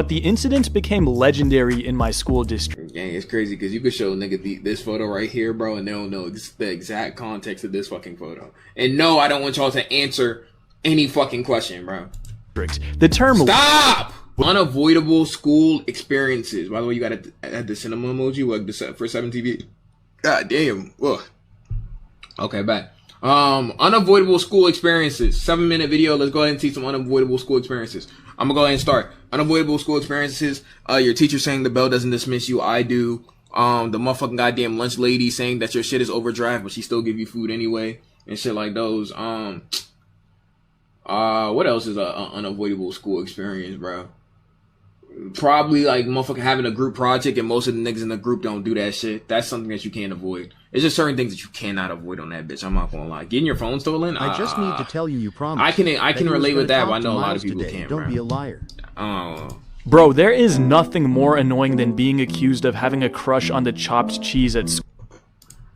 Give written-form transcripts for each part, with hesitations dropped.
But the incident became legendary in my school district. Yeah, it's crazy because you could show nigga this photo right here, bro, and they don't know the exact context of this fucking photo. And no, I don't want y'all to answer any fucking question, bro. The term stop. Unavoidable school experiences. By the way, you got at the cinema emoji, like the for 7TV. God damn. Ugh. Okay, back. Unavoidable school experiences. 7-minute video. Let's go ahead and see some unavoidable school experiences. I'm gonna go ahead and start. Unavoidable school experiences. Your teacher saying the bell doesn't dismiss you. I do. The motherfucking goddamn lunch lady saying that your shit is overdraft, but she still give you food anyway, and shit like those. What else is an unavoidable school experience, bro? Probably like motherfucking having a group project and most of the niggas in the group don't do that shit. That's something that you can't avoid. It's just certain things that you cannot avoid on that bitch. I'm not gonna lie. Getting your phone stolen. I just need to tell you promised. I can relate with that, but I know a lot of people can't. Don't be a liar. Bro, there is nothing more annoying than being accused of having a crush on the chopped cheese at school.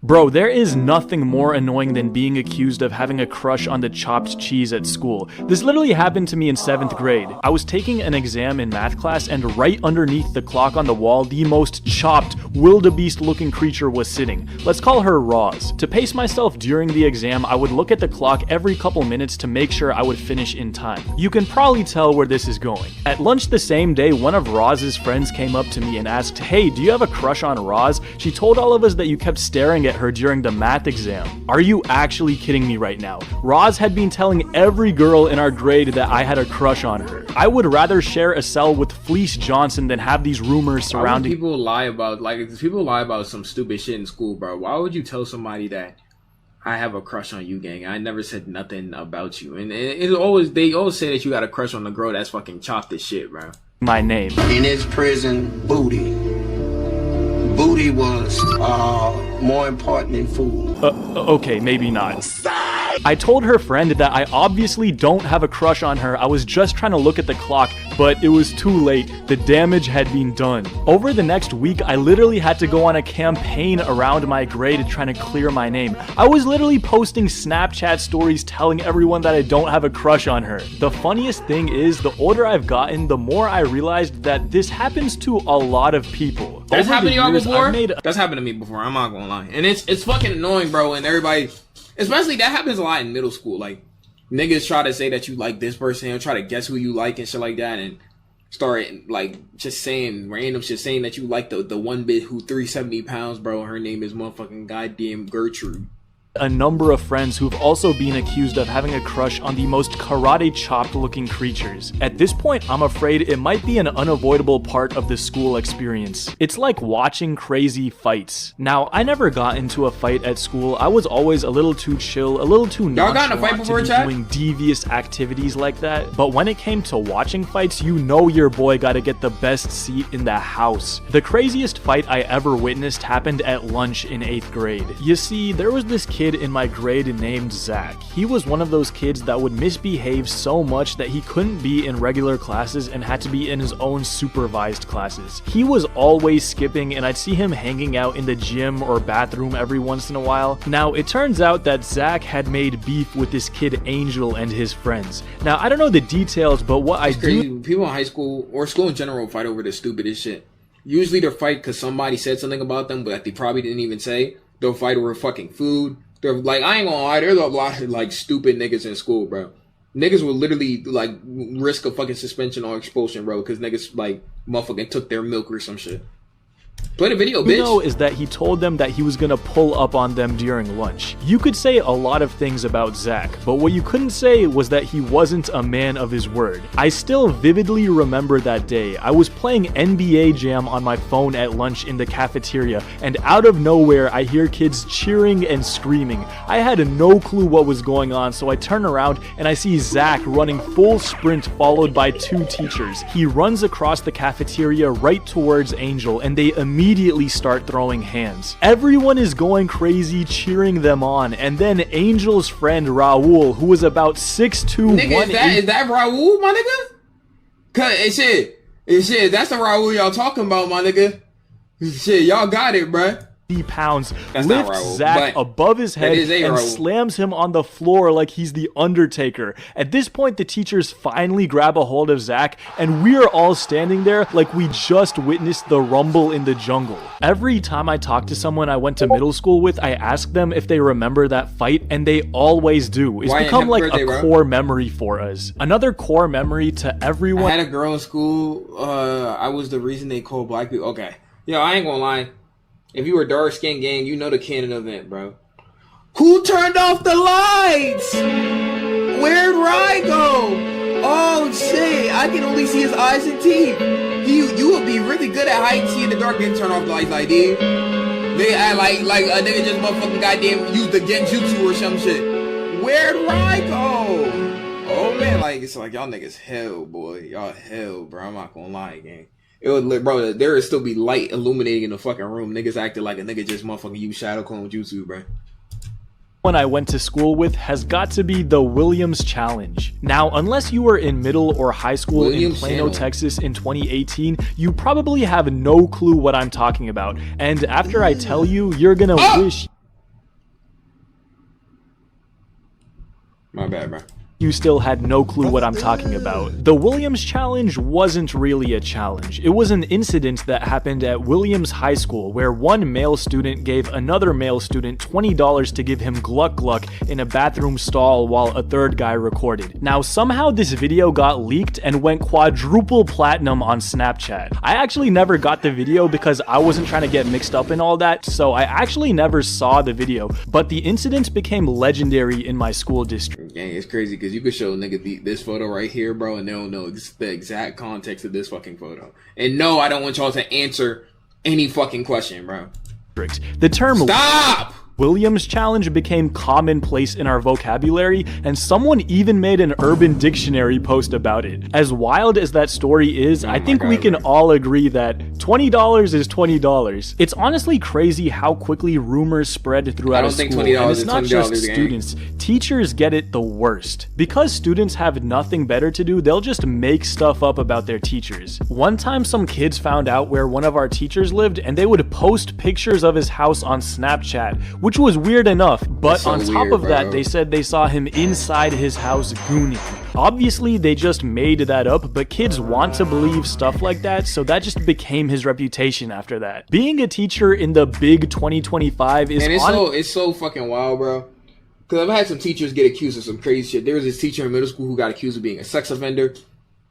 Bro, there is nothing more annoying than being accused of having a crush on the chopped cheese at school. This literally happened to me in 7th grade. I was taking an exam in math class, and right underneath the clock on the wall, the most chopped, wildebeest looking creature was sitting. Let's call her Roz. To pace myself during the exam, I would look at the clock every couple minutes to make sure I would finish in time. You can probably tell where this is going. At lunch the same day, one of Roz's friends came up to me and asked, "Hey, do you have a crush on Roz? She told all of us that you kept staring at her during the math exam." Are you actually kidding me right now? Roz had been telling every girl in our grade that I had a crush on her. I would rather share a cell with Fleece Johnson than have these rumors surrounding— people lie about, like, if people lie about some stupid shit in school, bro, why would you tell somebody that I have a crush on you, gang? I never said nothing about you. And they always say that you got a crush on the girl that's fucking chopped as shit, bro. My name. In his prison, booty was more important than food. Okay, maybe not. I told her friend that I obviously don't have a crush on her. I was just trying to look at the clock, but it was too late. The damage had been done. Over the next week, I literally had to go on a campaign around my grade trying to clear my name. I was literally posting Snapchat stories telling everyone that I don't have a crush on her. The funniest thing is, the older I've gotten, the more I realized that this happens to a lot of people. That's happened to y'all before? That's happened to me before, I'm not gonna lie. And it's fucking annoying, bro, and everybody— especially that happens a lot in middle school. Like, niggas try to say that you like this person and try to guess who you like and shit like that, and start like just saying random shit, saying that you like the one bit who 370 pounds, bro. Her name is motherfucking goddamn Gertrude. A number of friends who've also been accused of having a crush on the most karate chopped looking creatures. At this point, I'm afraid it might be an unavoidable part of the school experience. It's like watching crazy fights. Now, I never got into a fight at school. I was always a little too chill, a little too nonchalant to be doing devious activities like that. But when it came to watching fights, you know your boy gotta get the best seat in the house. The craziest fight I ever witnessed happened at lunch in 8th grade. You see, there was this kid in my grade named Zach. He was one of those kids that would misbehave so much that he couldn't be in regular classes and had to be in his own supervised classes. He was always skipping, and I'd see him hanging out in the gym or bathroom every once in a while. Now, it turns out that Zach had made beef with this kid Angel and his friends. Now, I don't know the details, but what I do— people in high school or school in general fight over the stupidest shit. Usually they'll fight because somebody said something about them, but that they probably didn't even say. They'll fight over fucking food. They're like, I ain't gonna lie, there's a lot of like stupid niggas in school, bro. Niggas will literally like risk a fucking suspension or expulsion, bro, because niggas like motherfucking took their milk or some shit. Play the video, bitch. What you know is that he told them that he was gonna pull up on them during lunch. You could say a lot of things about Zach, but what you couldn't say was that he wasn't a man of his word. I still vividly remember that day. I was playing NBA Jam on my phone at lunch in the cafeteria, and out of nowhere, I hear kids cheering and screaming. I had no clue what was going on, so I turn around and I see Zach running full sprint followed by 2 teachers. He runs across the cafeteria right towards Angel, and they immediately start throwing hands. Everyone is going crazy, cheering them on, and then Angel's friend Raul, who was about 6'2", nigga, is that Raul, my nigga? Cause shit, that's the Raul y'all talking about, my nigga. Shit, y'all got it, bruh. pounds, That's not lifts Raul, Zach but above his head is a and Raul. slams him on the floor like he's the Undertaker. At this point, the teachers finally grab a hold of Zach, and we're all standing there like we just witnessed the rumble in the jungle. Every time I talk to someone I went to middle school with, I ask them if they remember that fight, and they always do. It's Why, become happy like birthday, a bro. core memory for us. Another core memory to everyone. I had a girl in school. I was the reason they called black people. Okay, yo, I ain't gonna lie. If you were dark skinned gang, you know the canon event, bro. Who turned off the lights? Where'd Rye go? Oh shit! I can only see his eyes and teeth. You would be really good at hide and seek in the dark and turn off the lights, like dude. They act like a nigga just motherfucking goddamn used the genjutsu or some shit. Where'd Rye go? Oh man, like it's like y'all niggas hell, boy. Y'all hell, bro. I'm not gonna lie, gang. It would, bro. There would still be light illuminating in the fucking room. Niggas acted like a nigga just motherfucking use shadow clone jutsu, bro. One I went to school with has got to be the Williams Challenge. Now, unless you were in middle or high school in Plano, Texas in 2018, you probably have no clue what I'm talking about. And after I tell you, you're gonna wish My bad, bro. you still had no clue what I'm talking about. The Williams Challenge wasn't really a challenge. It was an incident that happened at Williams High School where one male student gave another male student $20 to give him gluck gluck in a bathroom stall while a third guy recorded. Now, somehow this video got leaked and went quadruple platinum on Snapchat. I actually never got the video because I wasn't trying to get mixed up in all that, so I actually never saw the video, but the incident became legendary in my school district. Gang, it's crazy because you could show nigga this photo right here, bro, and they'll know the exact context of this fucking photo. And no, I don't want y'all to answer any fucking question, bro. The term Stop! Williams Challenge became commonplace in our vocabulary, and someone even made an Urban Dictionary post about it. As wild as that story is, I think we can all agree that $20 is $20. It's honestly crazy how quickly rumors spread throughout a school, and it's not just students. Teachers get it the worst. Because students have nothing better to do, they'll just make stuff up about their teachers. One time some kids found out where one of our teachers lived, and they would post pictures of his house on Snapchat, which was weird enough, but so on top weird, of that, bro. they said they saw him inside his house gooning. Obviously, they just made that up, but kids want to believe stuff like that, so that just became his reputation after that. Being a teacher in the big 2025 is And it's so fucking wild, bro. Because I've had some teachers get accused of some crazy shit. There was this teacher in middle school who got accused of being a sex offender,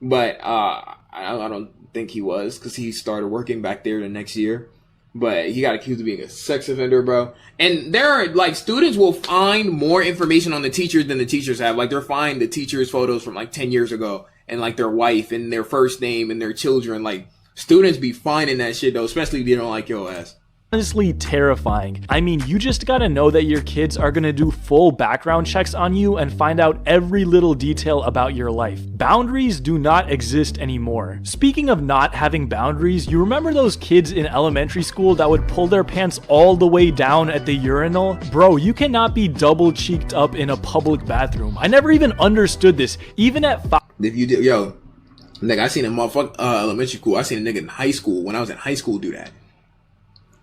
but I don't think he was, because he started working back there the next year. But he got accused of being a sex offender, bro. And there are, like, students will find more information on the teachers than the teachers have. Like, they'll find the teachers' photos from, like, 10 years ago. And, like, their wife and their first name and their children. Like, students be finding that shit, though. Especially if they don't like your ass. honestly terrifying. I mean, you just gotta know that your kids are gonna do full background checks on you and find out every little detail about your life. Boundaries do not exist anymore. Speaking of not having boundaries, you remember those kids in elementary school that would pull their pants all the way down at the urinal? Bro, you cannot be double cheeked up in a public bathroom. I never even understood this. Even at If you do, yo, nigga, I seen a motherfucker elementary school. I seen a nigga in high school when I was in high school do that.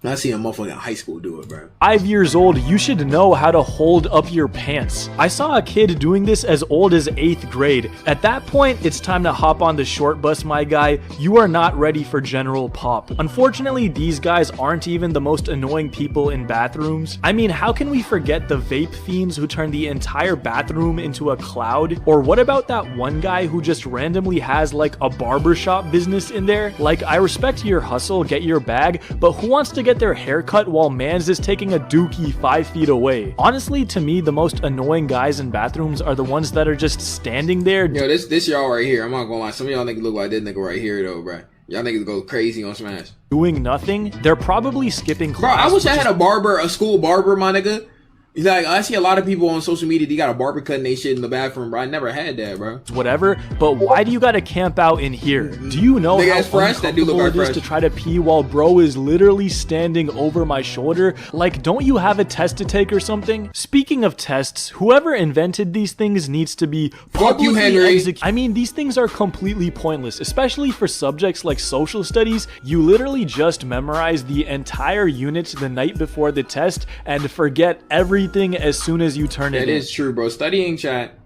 I seen a motherfucker in high school do it, bro. 5 years old, you should know how to hold up your pants. I saw a kid doing this as old as 8th grade. At that point, it's time to hop on the short bus, my guy. You are not ready for general pop. Unfortunately, these guys aren't even the most annoying people in bathrooms. I mean, how can we forget the vape fiends who turn the entire bathroom into a cloud? Or what about that one guy who just randomly has like a barbershop business in there? Like, I respect your hustle, get your bag, but who wants to get their hair cut while mans is taking a dookie 5 feet away? Honestly, to me, the most annoying guys in bathrooms are the ones that are just standing there. Yo, this y'all right here. I'm not gonna lie. Some of y'all niggas look like this nigga right here though, bro. Y'all niggas go crazy on Smash. Doing nothing. They're probably skipping class. Bro, I wish I had a school barber, my nigga. Like, I see a lot of people on social media, they got a barber cut and they shit in the bathroom, bro. I never had that, bro. Whatever, but why do you gotta camp out in here? Do you know Nigga, how it's fresh. That do look uncomfortable like it is fresh. to try to pee while bro is literally standing over my shoulder? Like, don't you have a test to take or something? Speaking of tests, whoever invented these things needs to be Fuck you, publicly Henry. I mean, these things are completely pointless, especially for subjects like social studies. You literally just memorize the entire unit the night before the test and forget everything as soon as you turn it in. That is true, bro. Studying, chat,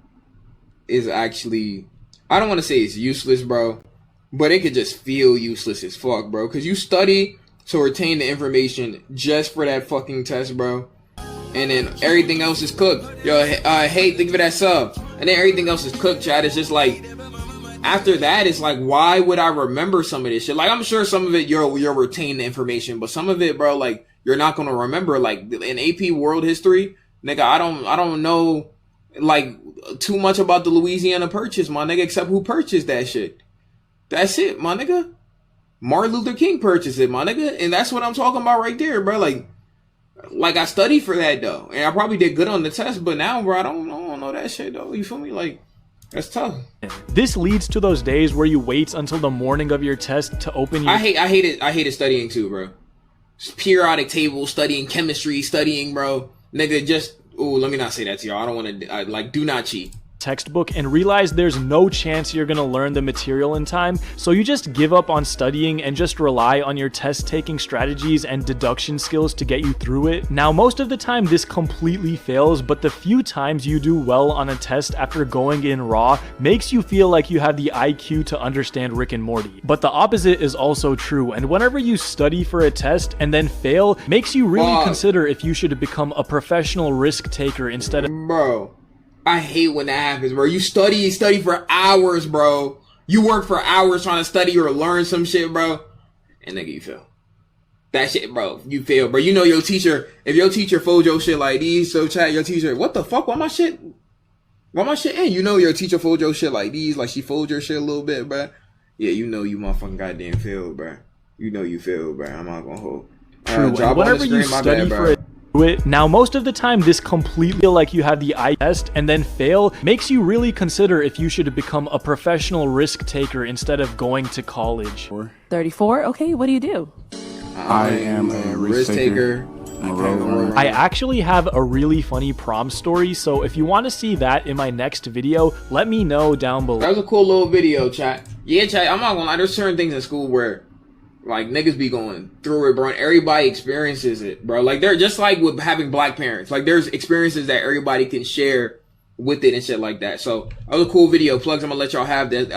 is actually, I don't want to say it's useless, bro, but it could just feel useless as fuck, bro. Because you study to retain the information just for that fucking test, bro. And then everything else is cooked. Yo, hey, think of that sub. And then everything else is cooked, chat. It's just like, after that, it's like, why would I remember some of this shit? Like, I'm sure some of it you'll retain the information, but some of it, bro, like, you're not gonna remember. Like in AP World History, nigga, I don't know like too much about the Louisiana Purchase, my nigga, except who purchased that shit. That's it, my nigga. Martin Luther King purchased it, my nigga, and that's what I'm talking about right there, bro. Like I studied for that though, and I probably did good on the test, but now, bro, I don't know that shit though. You feel me? Like, that's tough. This leads to those days where you wait until the morning of your test to open your... I hated studying too, bro. Periodic table, studying chemistry, studying, bro. Nigga, just, ooh, let me not say that to y'all. I don't want to, like, do not cheat. Textbook and realize there's no chance you're gonna learn the material in time, so you just give up on studying and just rely on your test taking strategies and deduction skills to get you through it. Now, most of the time this completely fails, but the few times you do well on a test after going in raw makes you feel like you have the IQ to understand Rick and Morty. But the opposite is also true, and whenever you study for a test and then fail, makes you really consider if you should become a professional risk taker instead of... Bro, I hate when that happens, bro. You study for hours, bro. You work for hours trying to study or learn some shit, bro. And nigga, you fail. That shit, bro. You fail, bro. You know your teacher, if your teacher fold your shit like these, so chat, your teacher, what the fuck? Why my shit in? You know your teacher fold your shit like these, like she fold your shit a little bit, bro. Yeah, you know you motherfucking goddamn failed, bro. You know you failed, bro. I'm not gonna hold. True, and whenever you study for it, now most of the time this completely feel like you have the eye test and then fail makes you really consider if you should become a professional risk taker instead of going to college. 34. Okay, what do you do? I am a risk taker. I actually have a really funny prom story, so if you want to see that in my next video, let me know down below. That was a cool little video, chat. Yeah, chat, I'm not gonna lie, there's certain things in school where like niggas be going through it, bro, and everybody experiences it, bro. Like they're just like with having black parents. Like there's experiences that everybody can share with it and shit like that. So that was a cool video. Plugs, I'm gonna let y'all have that.